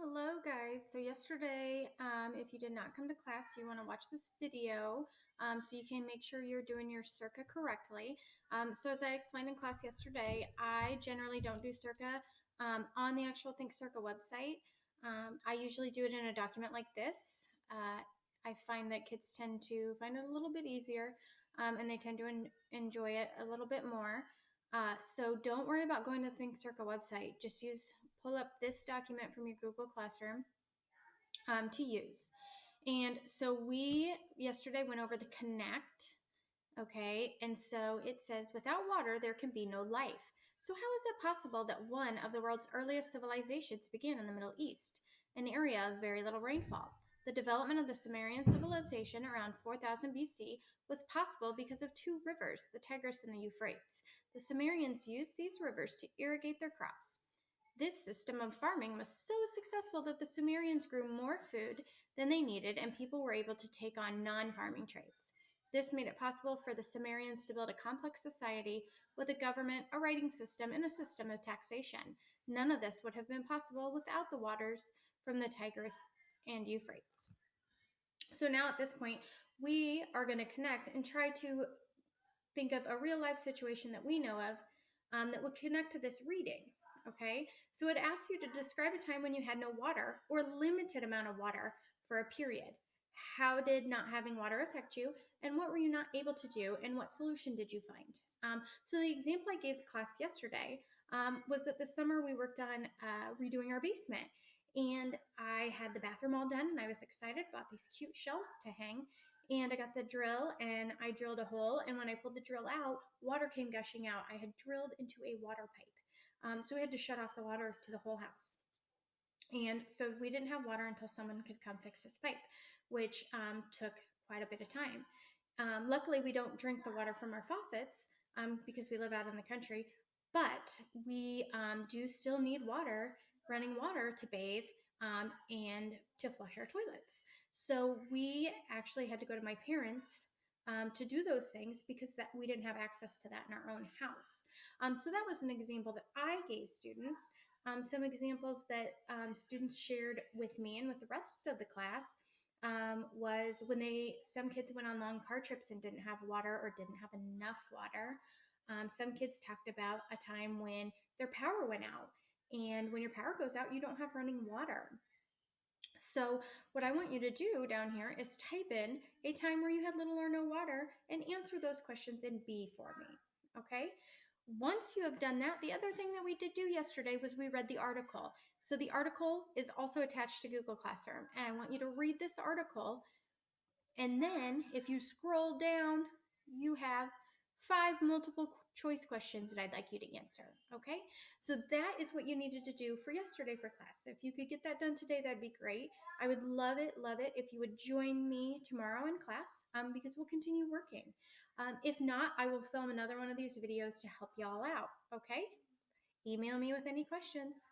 Hello guys. So yesterday, if you did not come to class, you want to watch this video so you can make sure you're doing your circa correctly. So as I explained in class yesterday, I generally don't do circa on the actual Thinkcerca website. I usually do it in a document like this. I find that kids tend to find it a little bit easier and they tend to enjoy it a little bit more. So don't worry about going to the Thinkcerca website. Just pull up this document from your Google Classroom to use. And so we yesterday went over the connect. Okay, and so it says, without water, there can be no life. So how is it possible that one of the world's earliest civilizations began in the Middle East, an area of very little rainfall? The development of the Sumerian civilization around 4000 BC was possible because of two rivers, the Tigris and the Euphrates. The Sumerians used these rivers to irrigate their crops. This system of farming was so successful that the Sumerians grew more food than they needed, and people were able to take on non-farming trades. This made it possible for the Sumerians to build a complex society with a government, a writing system, and a system of taxation. None of this would have been possible without the waters from the Tigris and Euphrates. So now at this point, we are going to connect and try to think of a real life situation that we know of that would connect to this reading. Okay, so it asks you to describe a time when you had no water or limited amount of water for a period. How did not having water affect you, and what were you not able to do, and what solution did you find? So the example I gave the class yesterday was that this summer we worked on redoing our basement, and I had the bathroom all done, and I was excited, bought these cute shelves to hang, and I got the drill and I drilled a hole. And when I pulled the drill out, water came gushing out. I had drilled into a water pipe. So we had to shut off the water to the whole house. And so we didn't have water until someone could come fix this pipe, which took quite a bit of time. Luckily, we don't drink the water from our faucets because we live out in the country, but we do still need water, running water to bathe and to flush our toilets. So we actually had to go to my parents to do those things because we didn't have access to that in our own house. So that was an example that I gave students. Some examples that students shared with me and with the rest of the class was when some kids went on long car trips and didn't have water or didn't have enough water. Some kids talked about a time when their power went out. And when your power goes out, you don't have running water. So what I want you to do down here is type in a time where you had little or no water and answer those questions in B for me, okay? Once you have done that, the other thing that we did do yesterday was we read the article. So the article is also attached to Google Classroom, and I want you to read this article, and then if you scroll down, you have 5 multiple choice questions that I'd like you to answer, okay? So that is what you needed to do for yesterday for class. So if you could get that done today, that'd be great. I would love it if you would join me tomorrow in class because we'll continue working. If not, I will film another one of these videos to help y'all out, okay? Email me with any questions.